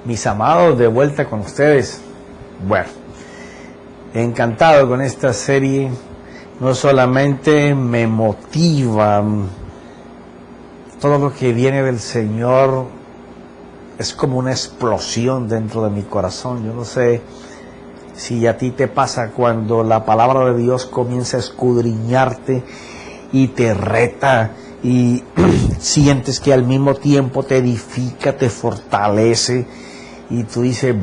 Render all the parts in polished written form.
Mis amados, de vuelta con ustedes. Bueno, encantado con esta serie. No solamente me motiva, todo lo que viene del Señor es como una explosión dentro de mi corazón. Yo no sé si a ti te pasa cuando la palabra de Dios comienza a escudriñarte y te reta y sientes que al mismo tiempo te edifica, te fortalece y tú dices,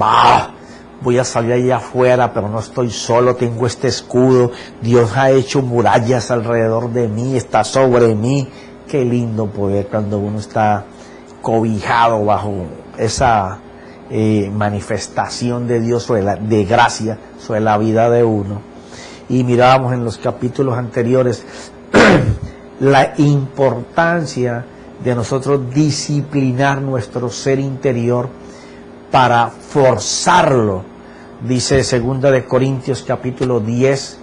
voy a salir allá afuera, pero no estoy solo, tengo este escudo, Dios ha hecho murallas alrededor de mí, está sobre mí. Qué lindo poder cuando uno está cobijado bajo esa manifestación de Dios, de gracia sobre la vida de uno. Y mirábamos en los capítulos anteriores la importancia de nosotros disciplinar nuestro ser interior para forzarlo. Dice 2 de Corintios capítulo 10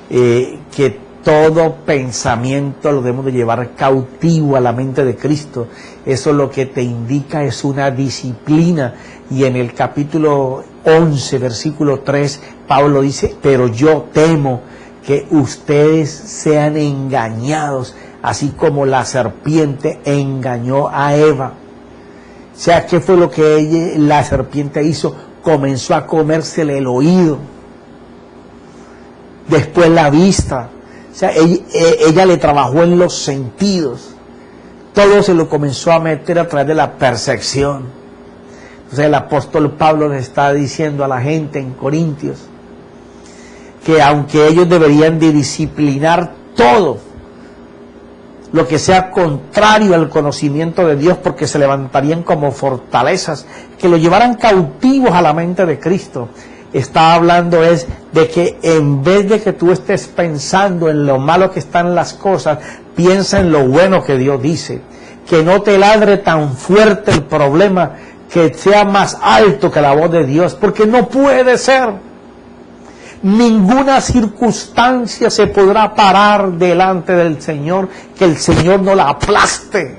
que todo pensamiento lo debemos de llevar cautivo a la mente de Cristo. Eso lo que te indica es una disciplina. Y en el capítulo 11, versículo 3, Pablo dice, pero yo temo que ustedes sean engañados, así como la serpiente engañó a Eva. O sea, ¿qué fue lo que la serpiente hizo? Comenzó a comérsele el oído, después la vista. O sea, ella le trabajó en los sentidos. Todo se lo comenzó a meter a través de la percepción. Entonces el apóstol Pablo le está diciendo a la gente en Corintios que aunque ellos deberían de disciplinar todo lo que sea contrario al conocimiento de Dios, porque se levantarían como fortalezas que lo llevaran cautivos a la mente de Cristo. Está hablando es de que en vez de que tú estés pensando en lo malo que están las cosas, piensa en lo bueno que Dios dice. Que no te ladre tan fuerte el problema, que sea más alto que la voz de Dios, porque no puede ser. Ninguna circunstancia se podrá parar delante del Señor, que el Señor no la aplaste.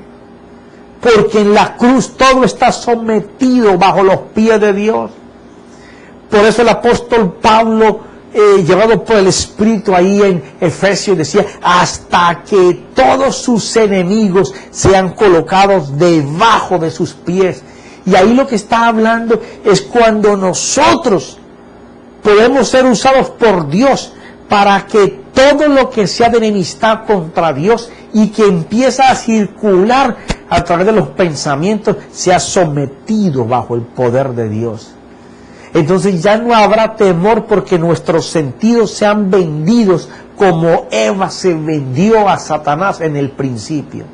Porque en la cruz todo está sometido bajo los pies de Dios. Por eso el apóstol Pablo, llevado por el Espíritu ahí en Efesios, decía, hasta que todos sus enemigos sean colocados debajo de sus pies. Y ahí lo que está hablando es cuando nosotros podemos ser usados por Dios para que todo lo que sea de enemistad contra Dios y que empieza a circular a través de los pensamientos sea sometido bajo el poder de Dios. Entonces ya no habrá temor porque nuestros sentidos sean vendidos como Eva se vendió a Satanás en el principio,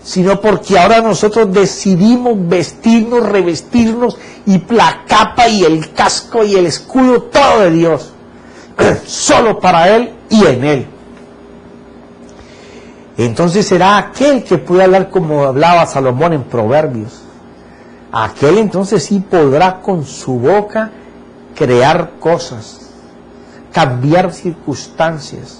sino porque ahora nosotros decidimos vestirnos, revestirnos y la capa y el casco y el escudo, todo de Dios, solo para Él y en Él. Entonces será aquel que puede hablar como hablaba Salomón en Proverbios. Aquel entonces sí podrá con su boca crear cosas, cambiar circunstancias,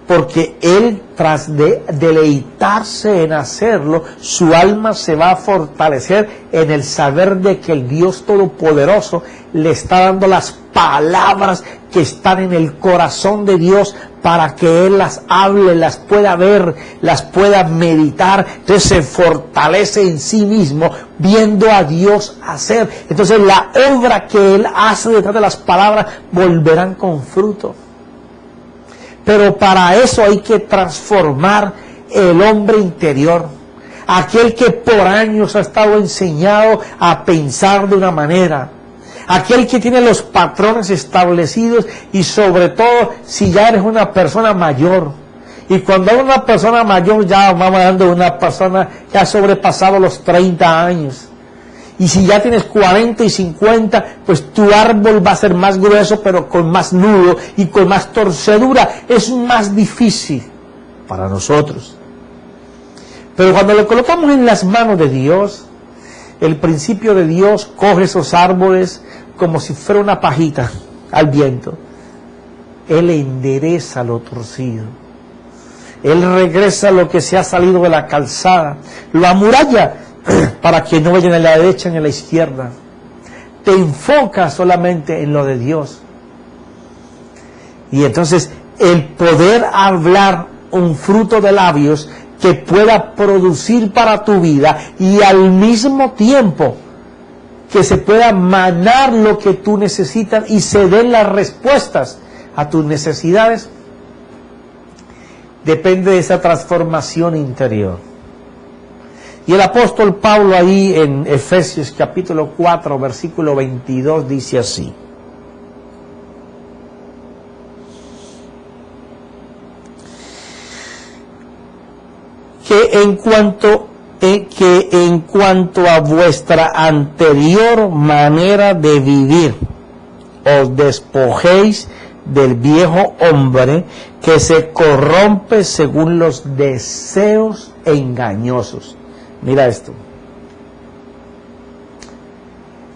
porque él, tras de deleitarse en hacerlo, su alma se va a fortalecer en el saber de que el Dios Todopoderoso le está dando las palabras que están en el corazón de Dios para que él las hable, las pueda ver, las pueda meditar. Entonces se fortalece en sí mismo viendo a Dios hacer. Entonces la obra que él hace detrás de las palabras volverán con fruto. Pero para eso hay que transformar el hombre interior. Aquel que por años ha estado enseñado a pensar de una manera. Aquel que tiene los patrones establecidos y sobre todo si ya eres una persona mayor. Y cuando eres una persona mayor ya vamos hablando de una persona que ha sobrepasado los 30 años. Y si ya tienes 40 y 50, pues tu árbol va a ser más grueso, pero con más nudo y con más torcedura. Es más difícil para nosotros. Pero cuando lo colocamos en las manos de Dios, el principio de Dios coge esos árboles como si fuera una pajita al viento. Él endereza lo torcido. Él regresa lo que se ha salido de la calzada. Lo amuralla para que no vayan a la derecha ni a la izquierda. Te enfocas solamente en lo de Dios. Y entonces el poder hablar un fruto de labios que pueda producir para tu vida y al mismo tiempo que se pueda manar lo que tú necesitas y se den las respuestas a tus necesidades, depende de esa transformación interior. Y el apóstol Pablo ahí en Efesios capítulo 4 versículo 22 dice así: que en cuanto a vuestra anterior manera de vivir, os despojéis del viejo hombre que se corrompe según los deseos engañosos. Mira esto.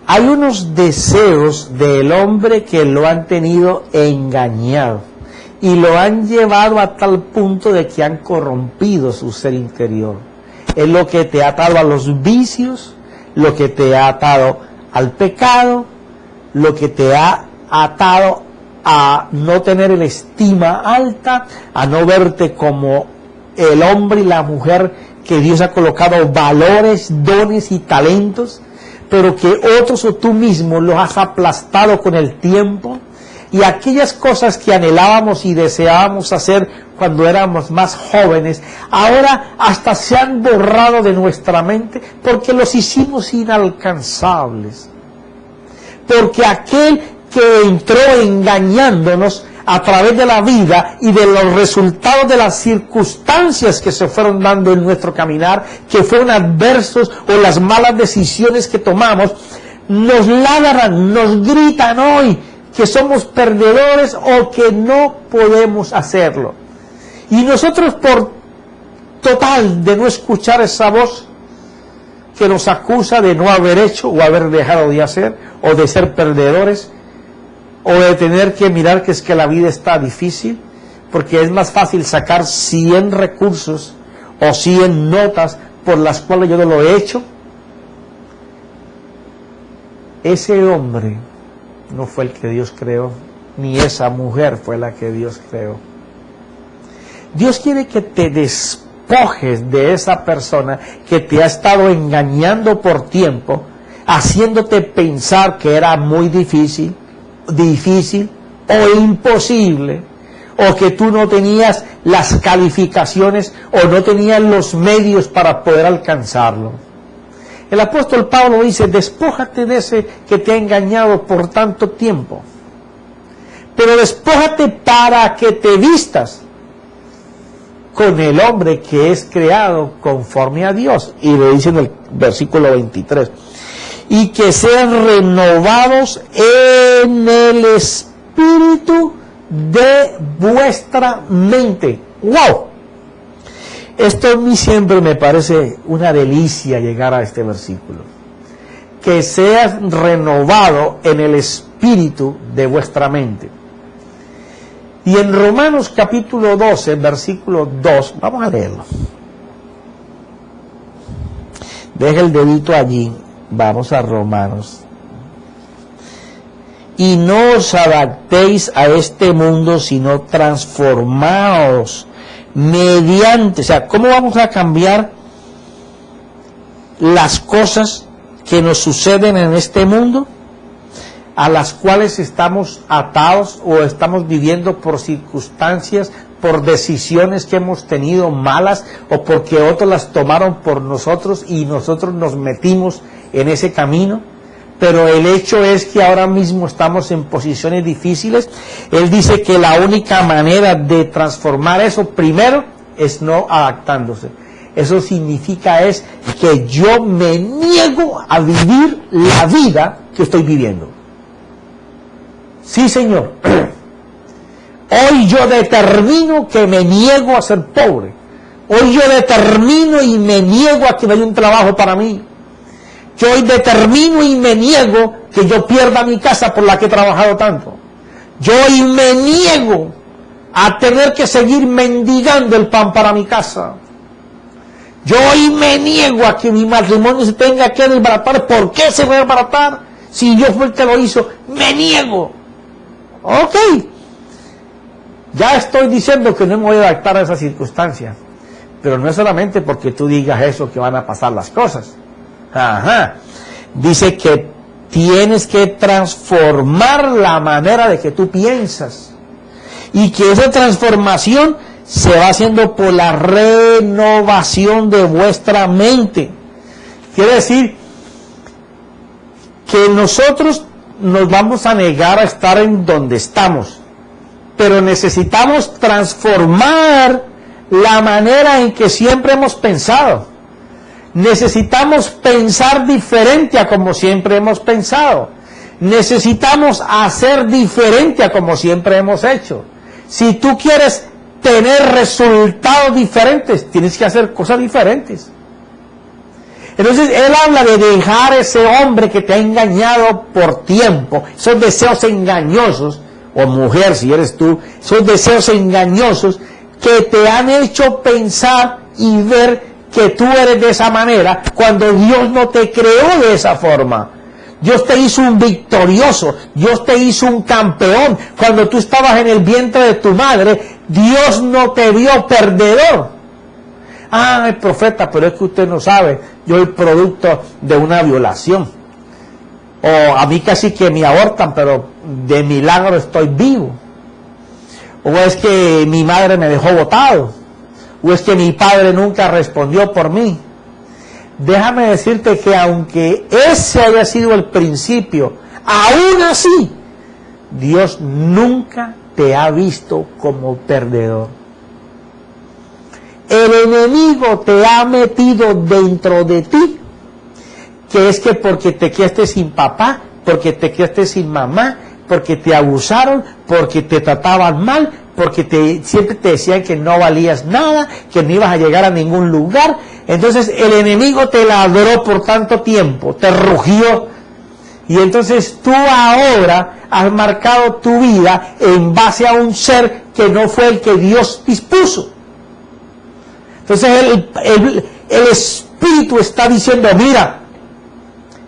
Hay unos deseos del hombre que lo han tenido engañado y lo han llevado a tal punto de que han corrompido su ser interior. Es lo que te ha atado a los vicios, lo que te ha atado al pecado, lo que te ha atado a no tener la estima alta, a no verte como el hombre y la mujer que Dios ha colocado valores, dones y talentos, pero que otros o tú mismo los has aplastado con el tiempo. Y aquellas cosas que anhelábamos y deseábamos hacer cuando éramos más jóvenes, ahora hasta se han borrado de nuestra mente porque los hicimos inalcanzables. Porque aquel que entró engañándonos a través de la vida y de los resultados de las circunstancias que se fueron dando en nuestro caminar, que fueron adversos o las malas decisiones que tomamos, nos ladran, nos gritan hoy que somos perdedores o que no podemos hacerlo. Y nosotros, por total de no escuchar esa voz que nos acusa de no haber hecho o haber dejado de hacer, o de ser perdedores, o de tener que mirar que es que la vida está difícil, porque es más fácil sacar 100 recursos o 100 notas por las cuales yo no lo he hecho. Ese hombre no fue el que Dios creó, ni esa mujer fue la que Dios creó. Dios quiere que te despojes de esa persona que te ha estado engañando por tiempo, haciéndote pensar que era muy difícil o imposible, o que tú no tenías las calificaciones o no tenías los medios para poder alcanzarlo. El apóstol Pablo dice: despójate de ese que te ha engañado por tanto tiempo, pero despójate para que te vistas con el hombre que es creado conforme a Dios. Y le dice en el versículo 23, y que sean renovados en el espíritu de vuestra mente. ¡Wow! Esto a mí siempre me parece una delicia llegar a este versículo. Que seas renovado en el espíritu de vuestra mente. Y en Romanos capítulo 12, versículo 2, vamos a leerlo. Deja el dedito allí, vamos a Romanos. Y no os adaptéis a este mundo, sino transformaos mediante, o sea, ¿cómo vamos a cambiar las cosas que nos suceden en este mundo, a las cuales estamos atados o estamos viviendo por circunstancias, por decisiones que hemos tenido malas o porque otros las tomaron por nosotros y nosotros nos metimos en ese camino? Pero el hecho es que ahora mismo estamos en posiciones difíciles. Él dice que la única manera de transformar eso, primero, es no adaptándose. Eso significa es que yo me niego a vivir la vida que estoy viviendo. Sí, Señor. Hoy yo determino que me niego a ser pobre. Hoy yo determino y me niego a que me haya un trabajo para mí. Yo hoy determino y me niego que yo pierda mi casa por la que he trabajado tanto. Yo hoy me niego a tener que seguir mendigando el pan para mi casa. Yo hoy me niego a que mi matrimonio se tenga que desbaratar. ¿Por qué se va a desbaratar? Si yo fue el que lo hizo, me niego. Ok. Ya estoy diciendo que no me voy a adaptar a esas circunstancias. Pero no es solamente porque tú digas eso que van a pasar las cosas. Ajá. Dice que tienes que transformar la manera de que tú piensas. Y que esa transformación se va haciendo por la renovación de vuestra mente. Quiere decir que nosotros nos vamos a negar a estar en donde estamos, pero necesitamos transformar la manera en que siempre hemos pensado. Necesitamos pensar diferente a como siempre hemos pensado. Necesitamos hacer diferente a como siempre hemos hecho. Si tú quieres tener resultados diferentes, tienes que hacer cosas diferentes. Entonces él habla de dejar ese hombre que te ha engañado por tiempo, esos deseos engañosos, o mujer si eres tú, esos deseos engañosos que te han hecho pensar y ver que tú eres de esa manera, cuando Dios no te creó de esa forma. Dios te hizo un victorioso, Dios te hizo un campeón. Cuando tú estabas en el vientre de tu madre, Dios no te vio perdedor. Ay, profeta, pero es que usted no sabe, yo soy producto de una violación. O a mí casi que me abortan, pero de milagro estoy vivo. O es que mi madre me dejó botado. O es que mi padre nunca respondió por mí. Déjame decirte que aunque ese haya sido el principio, aún así, Dios nunca te ha visto como perdedor. El enemigo te ha metido dentro de ti, que es que porque te quedaste sin papá, porque te quedaste sin mamá, porque te abusaron, porque te trataban mal, porque siempre te decían que no valías nada, que no ibas a llegar a ningún lugar. Entonces el enemigo te ladró por tanto tiempo, te rugió, y entonces tú ahora has marcado tu vida en base a un ser que no fue el que Dios dispuso. Entonces el Espíritu está diciendo, mira,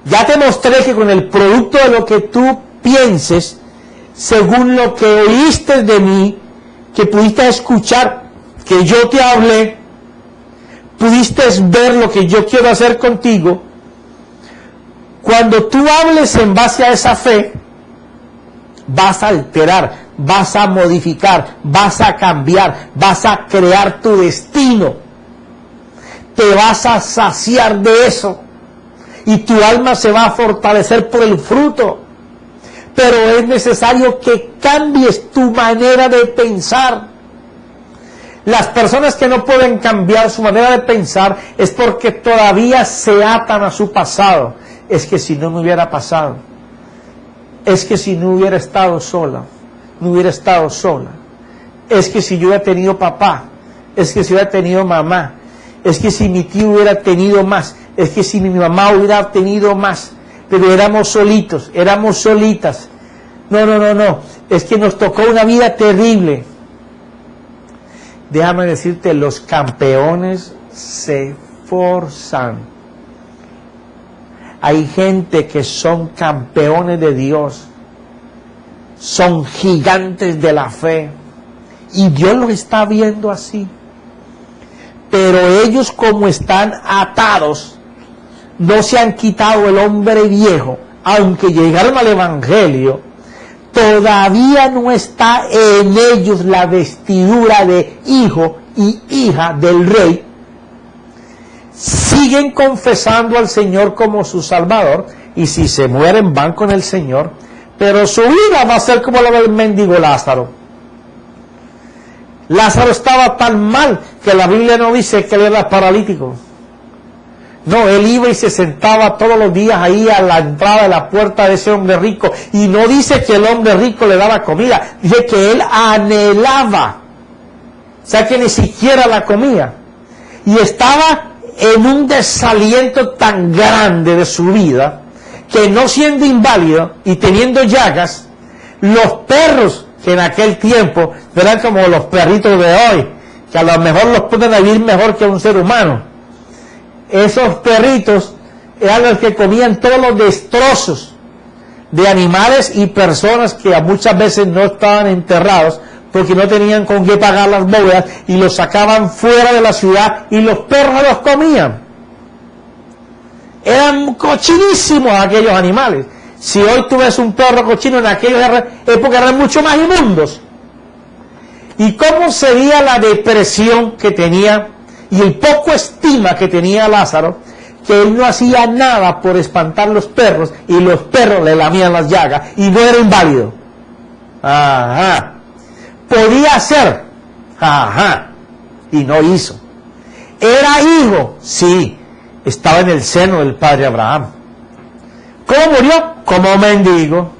ya te mostré que con el producto de lo que tú pienses, según lo que oíste de mí, que pudiste escuchar, que yo te hablé, pudiste ver lo que yo quiero hacer contigo. Cuando tú hables en base a esa fe, vas a alterar, vas a modificar, vas a cambiar, vas a crear tu destino. Te vas a saciar de eso y tu alma se va a fortalecer por el fruto. Pero es necesario que cambies tu manera de pensar. Las personas que no pueden cambiar su manera de pensar es porque todavía se atan a su pasado. Es que si no me hubiera pasado, es que si no hubiera estado sola, no hubiera estado sola, es que si yo hubiera tenido papá, es que si hubiera tenido mamá, es que si mi tío hubiera tenido más, es que si mi mamá hubiera tenido más, pero éramos solitos, éramos solitas. No, es que nos tocó una vida terrible. Déjame decirte, los campeones se forzan. Hay gente que son campeones de Dios, son gigantes de la fe, y Dios los está viendo así. Pero ellos, como están atados, no se han quitado el hombre viejo, aunque llegaron al Evangelio, todavía no está en ellos la vestidura de hijo y hija del Rey. Siguen confesando al Señor como su Salvador, y si se mueren van con el Señor, pero su vida va a ser como la del mendigo Lázaro. Lázaro estaba tan mal que la Biblia no dice que él era paralítico. No, él iba y se sentaba todos los días ahí a la entrada de la puerta de ese hombre rico, y no dice que el hombre rico le daba comida, dice que él anhelaba, o sea que ni siquiera la comía, y estaba en un desaliento tan grande de su vida, que no siendo inválido y teniendo llagas, los perros que en aquel tiempo eran como los perritos de hoy, que a lo mejor los pueden vivir mejor que un ser humano, Esos perritos eran los que comían todos los destrozos de animales y personas que muchas veces no estaban enterrados porque no tenían con qué pagar las bóvedas y los sacaban fuera de la ciudad y los perros los comían. Eran cochinísimos aquellos animales. Si hoy tú ves un perro cochino, en aquella época eran mucho más inmundos. ¿Y cómo sería la depresión que tenía y el poco estima que tenía Lázaro, que él no hacía nada por espantar los perros y los perros le lamían las llagas y no era inválido? Ajá. Podía hacer, ajá, y no hizo. Era hijo, sí, estaba en el seno del padre Abraham. ¿Cómo murió? Como mendigo.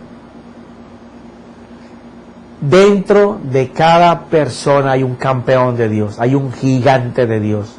Dentro de cada persona hay un campeón de Dios, hay un gigante de Dios.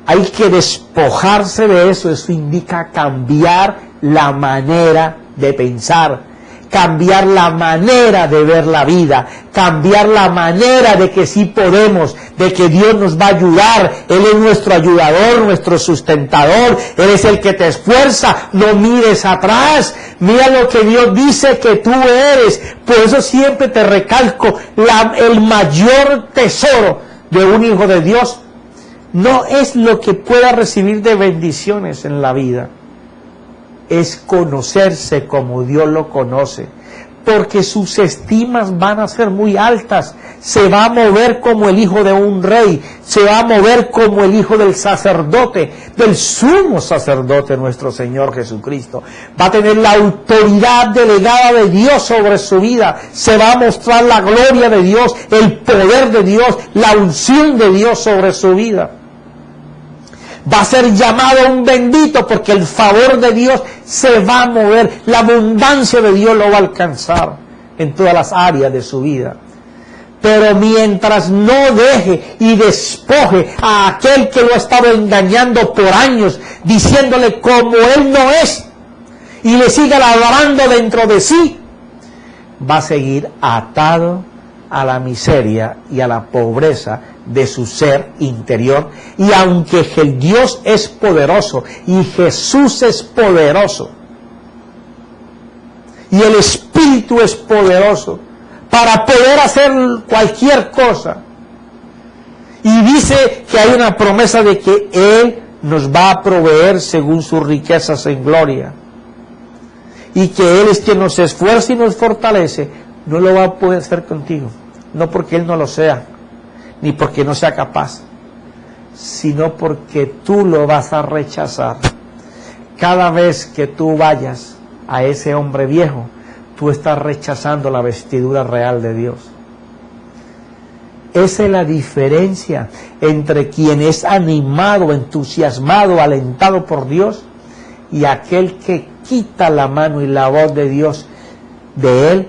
Hay que despojarse de eso. Eso indica cambiar la manera de pensar, cambiar la manera de ver la vida, cambiar la manera de que sí podemos, de que Dios nos va a ayudar. Él es nuestro ayudador, nuestro sustentador, Él es el que te esfuerza. No mires atrás, mira lo que Dios dice que tú eres. Por eso siempre te recalco, el mayor tesoro de un hijo de Dios no es lo que pueda recibir de bendiciones en la vida, es conocerse como Dios lo conoce, porque sus estimas van a ser muy altas. Se va a mover como el hijo de un rey, se va a mover como el hijo del sacerdote, del sumo sacerdote, nuestro Señor Jesucristo. Va a tener la autoridad delegada de Dios sobre su vida, se va a mostrar la gloria de Dios, el poder de Dios, la unción de Dios sobre su vida. Va a ser llamado un bendito porque el favor de Dios se va a mover, la abundancia de Dios lo va a alcanzar en todas las áreas de su vida. Pero mientras no deje y despoje a aquel que lo ha estado engañando por años, diciéndole como él no es, y le siga ladrando dentro de sí, va a seguir atado a la miseria y a la pobreza de su ser interior. Y aunque el Dios es poderoso y Jesús es poderoso y el Espíritu es poderoso para poder hacer cualquier cosa, y dice que hay una promesa de que Él nos va a proveer según sus riquezas en gloria, y que Él es quien nos esfuerza y nos fortalece, no lo va a poder hacer contigo, no porque Él no lo sea, ni porque no sea capaz, sino porque tú lo vas a rechazar. Cada vez que tú vayas a ese hombre viejo, tú estás rechazando la vestidura real de Dios. Esa es la diferencia entre quien es animado, entusiasmado, alentado por Dios, y aquel que quita la mano y la voz de Dios de él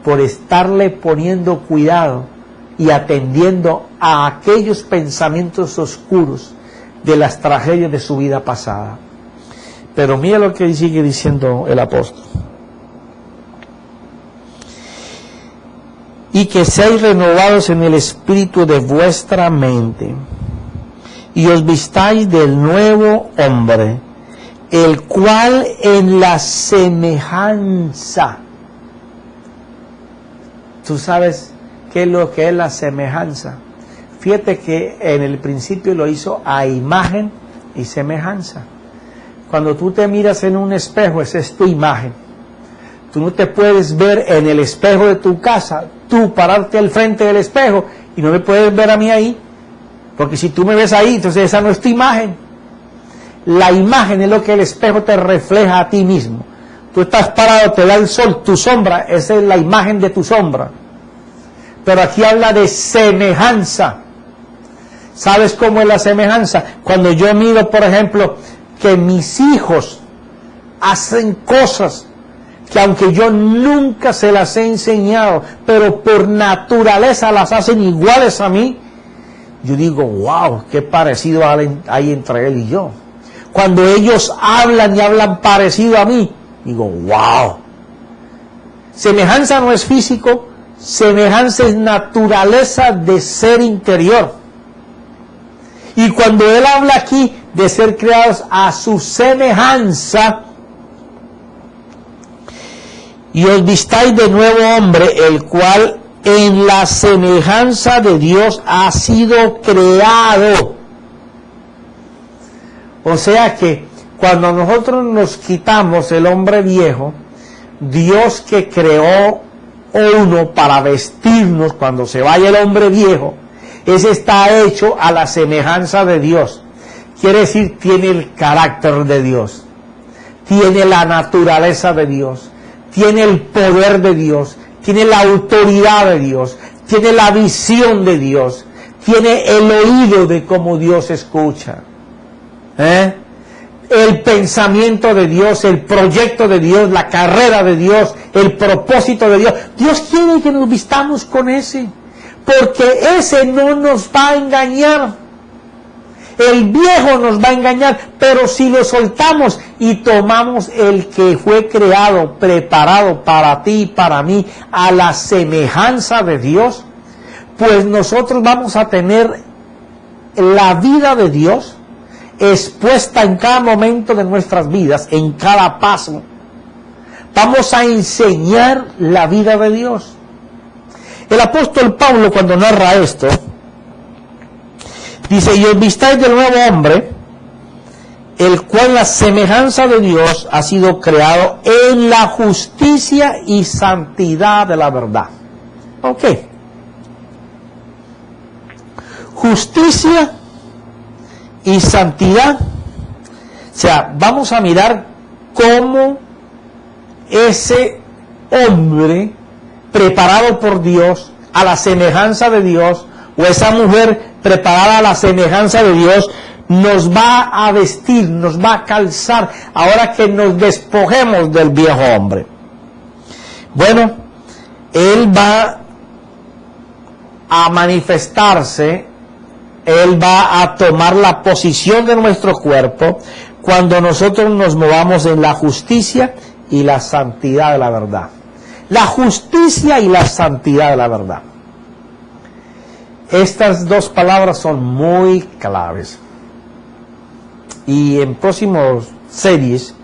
por estarle poniendo cuidado y atendiendo a aquellos pensamientos oscuros de las tragedias de su vida pasada. Pero mira lo que sigue diciendo el apóstol. Y que seáis renovados en el espíritu de vuestra mente, y os vistáis del nuevo hombre, el cual en la semejanza. ¿Tú sabes qué es lo que es la semejanza? Fíjate que en el principio lo hizo a imagen y semejanza. Cuando tú te miras en un espejo, esa es tu imagen. Tú no te puedes ver en el espejo de tu casa, tú pararte al frente del espejo y no me puedes ver a mí ahí, porque si tú me ves ahí, entonces esa no es tu imagen. La imagen es lo que el espejo te refleja a ti mismo. Tú estás parado, te da el sol, tu sombra, esa es la imagen de tu sombra. Pero aquí habla de semejanza. ¿Sabes cómo es la semejanza? Cuando yo miro, por ejemplo, que mis hijos hacen cosas que aunque yo nunca se las he enseñado, pero por naturaleza las hacen iguales a mí, yo digo, wow, qué parecido hay entre él y yo. Cuando ellos hablan y hablan parecido a mí, digo, wow. Semejanza no es físico, semejanza es naturaleza de ser interior. Y cuando él habla aquí de ser creados a su semejanza, y os vistáis de nuevo hombre, el cual en la semejanza de Dios ha sido creado. O sea que cuando nosotros nos quitamos el hombre viejo, Dios que creó uno para vestirnos cuando se vaya el hombre viejo, ese está hecho a la semejanza de Dios. Quiere decir, tiene el carácter de Dios, tiene la naturaleza de Dios, tiene el poder de Dios, tiene la autoridad de Dios, tiene la visión de Dios, tiene el oído de cómo Dios escucha. El pensamiento de Dios, el proyecto de Dios, la carrera de Dios, el propósito de Dios. Dios quiere que nos vistamos con ese, porque ese no nos va a engañar. El viejo nos va a engañar, pero si lo soltamos y tomamos el que fue creado, preparado para ti y para mí, a la semejanza de Dios, pues nosotros vamos a tener la vida de Dios expuesta en cada momento de nuestras vidas, en cada paso. Vamos a enseñar la vida de Dios. El apóstol Pablo, cuando narra esto, dice: y os vistáis del nuevo hombre, el cual la semejanza de Dios ha sido creado en la justicia y santidad de la verdad. Ok. Justicia y santidad. O sea, vamos a mirar cómo ese hombre preparado por Dios a la semejanza de Dios, o esa mujer preparada a la semejanza de Dios, nos va a vestir, nos va a calzar, ahora que nos despojemos del viejo hombre. Bueno, Él va a manifestarse, Él va a tomar la posición de nuestro cuerpo cuando nosotros nos movamos en la justicia y la santidad de la verdad. La justicia y la santidad de la verdad. Estas dos palabras son muy claves. Y en próximas series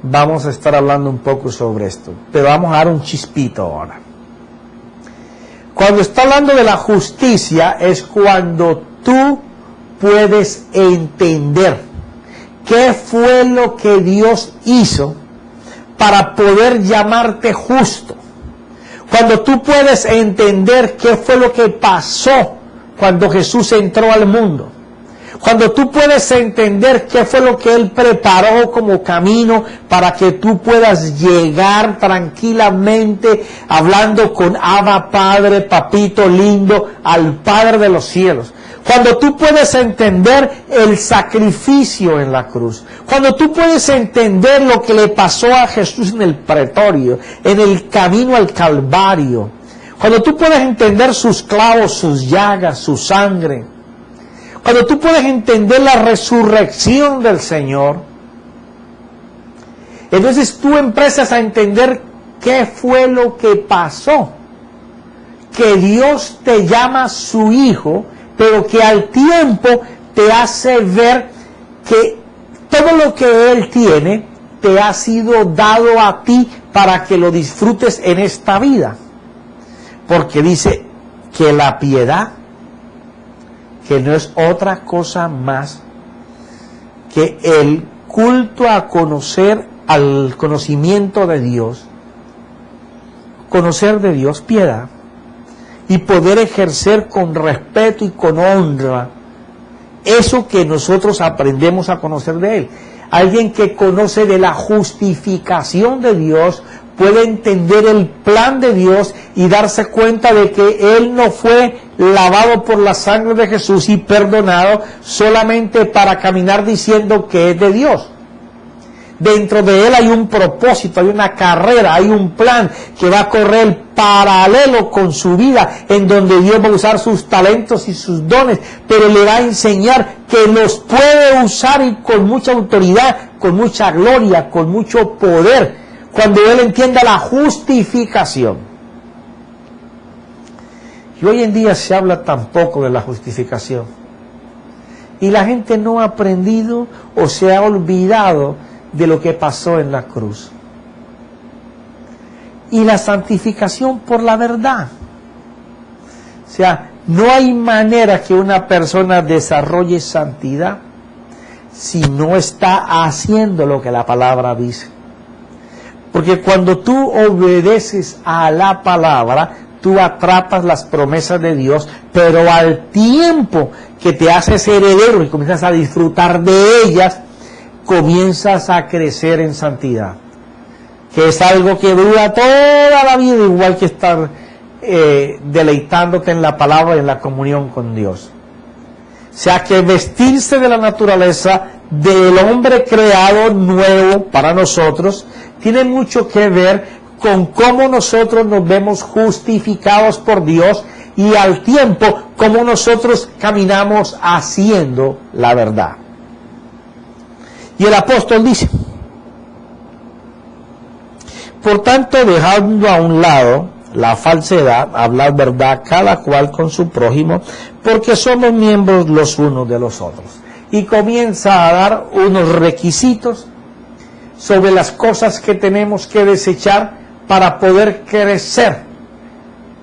vamos a estar hablando un poco sobre esto. Pero vamos a dar un chispito ahora. Cuando está hablando de la justicia es cuando tú puedes entender qué fue lo que Dios hizo para poder llamarte justo. Cuando tú puedes entender qué fue lo que pasó cuando Jesús entró al mundo. Cuando tú puedes entender qué fue lo que Él preparó como camino para que tú puedas llegar tranquilamente hablando con Abba Padre, Papito lindo, al Padre de los cielos. Cuando tú puedes entender el sacrificio en la cruz. Cuando tú puedes entender lo que le pasó a Jesús en el pretorio, en el camino al Calvario. Cuando tú puedes entender sus clavos, sus llagas, su sangre. Cuando tú puedes entender la resurrección del Señor, entonces tú empiezas a entender qué fue lo que pasó. Que Dios te llama su hijo, pero que al tiempo te hace ver que todo lo que Él tiene te ha sido dado a ti para que lo disfrutes en esta vida. Porque dice que la piedad, que no es otra cosa más que el culto a conocer, al conocimiento de Dios, conocer de Dios, piedad, y poder ejercer con respeto y con honra eso que nosotros aprendemos a conocer de Él. Alguien que conoce de la justificación de Dios puede entender el plan de Dios y darse cuenta de que Él no fue lavado por la sangre de Jesús y perdonado solamente para caminar diciendo que es de Dios. Dentro de Él hay un propósito, hay una carrera, hay un plan que va a correr paralelo con su vida, en donde Dios va a usar sus talentos y sus dones, pero le va a enseñar que los puede usar y con mucha autoridad, con mucha gloria, con mucho poder, cuando Él entienda la justificación. Y hoy en día se habla tan poco de la justificación. Y la gente no ha aprendido o se ha olvidado de lo que pasó en la cruz. Y la santificación por la verdad. O sea, no hay manera que una persona desarrolle santidad si no está haciendo lo que la palabra dice. Porque cuando tú obedeces a la palabra, tú atrapas las promesas de Dios, pero al tiempo que te haces heredero y comienzas a disfrutar de ellas, comienzas a crecer en santidad, que es algo que dura toda la vida, igual que estar deleitándote en la palabra y en la comunión con Dios. O sea que vestirse de la naturaleza del hombre creado nuevo para nosotros tiene mucho que ver con cómo nosotros nos vemos justificados por Dios y al tiempo cómo nosotros caminamos haciendo la verdad. Y el apóstol dice: por tanto, dejando a un lado la falsedad, hablar verdad cada cual con su prójimo, porque somos miembros los unos de los otros. Y comienza a dar unos requisitos sobre las cosas que tenemos que desechar para poder crecer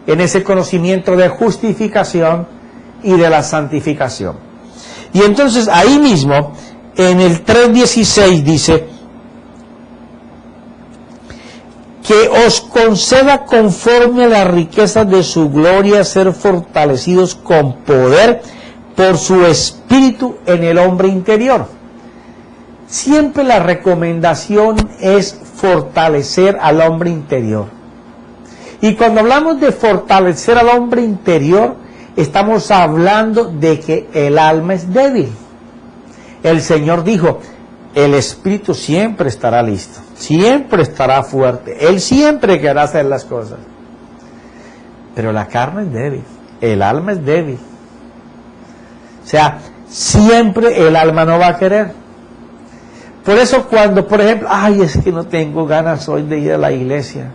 en ese conocimiento de justificación y de la santificación. Y entonces ahí mismo, en el 3:16 dice: que os conceda conforme a las riquezas de su gloria ser fortalecidos con poder por su espíritu en el hombre interior. Siempre la recomendación es fortalecer al hombre interior. Y cuando hablamos de fortalecer al hombre interior, estamos hablando de que el alma es débil. El Señor dijo: el espíritu siempre estará listo, siempre estará fuerte, Él siempre querrá hacer las cosas. Pero la carne es débil, el alma es débil. O sea, siempre el alma no va a querer. Por eso cuando, por ejemplo, ay, es que no tengo ganas hoy de ir a la iglesia,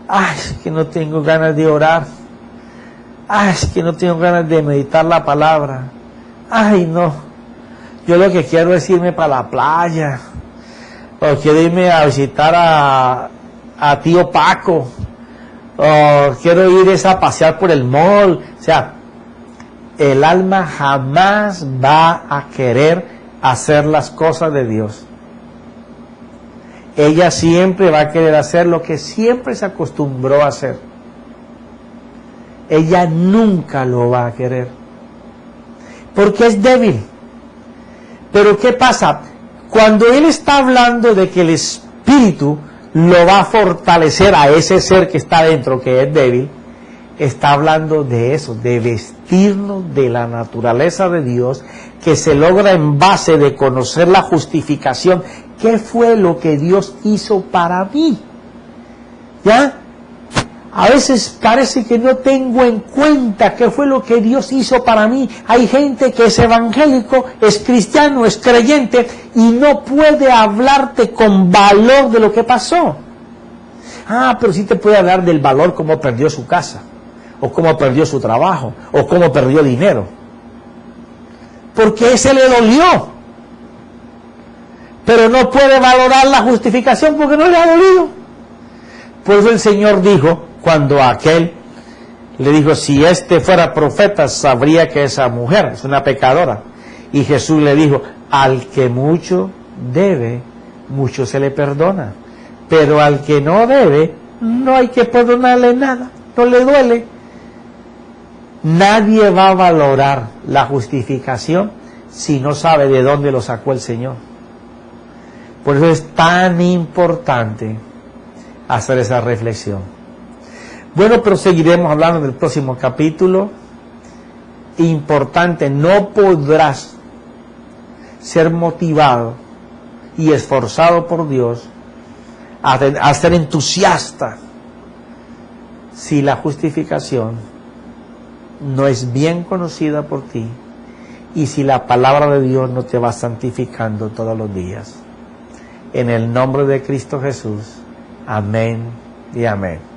ay, es que no tengo ganas de orar, ay, es que no tengo ganas de meditar la palabra, ay, no. Yo lo que quiero es irme para la playa, o quiero irme a visitar a tío Paco, o quiero ir a pasear por el mall. O sea, el alma jamás va a querer hacer las cosas de Dios. Ella siempre va a querer hacer lo que siempre se acostumbró a hacer. Ella nunca lo va a querer, porque es débil. Pero ¿qué pasa? Cuando Él está hablando de que el Espíritu lo va a fortalecer a ese ser que está dentro, que es débil, está hablando de eso, de vestirnos de la naturaleza de Dios, que se logra en base de conocer la justificación. ¿Qué fue lo que Dios hizo para mí? ¿Ya? A veces parece que no tengo en cuenta qué fue lo que Dios hizo para mí. Hay gente que es evangélico, es cristiano, es creyente y no puede hablarte con valor de lo que pasó. Ah, pero sí te puede hablar del valor, cómo perdió su casa, o cómo perdió su trabajo, o cómo perdió dinero. Porque ese le dolió. Pero no puede valorar la justificación porque no le ha dolido. Por eso el Señor dijo, cuando aquel le dijo: si este fuera profeta, sabría que esa mujer es una pecadora. Y Jesús le dijo: al que mucho debe, mucho se le perdona. Pero al que no debe, no hay que perdonarle nada, no le duele. Nadie va a valorar la justificación si no sabe de dónde lo sacó el Señor. Por eso es tan importante hacer esa reflexión. Bueno, pero seguiremos hablando del próximo capítulo. Importante, no podrás ser motivado y esforzado por Dios a ser entusiasta si la justificación no es bien conocida por ti y si la palabra de Dios no te va santificando todos los días. En el nombre de Cristo Jesús. Amén y amén.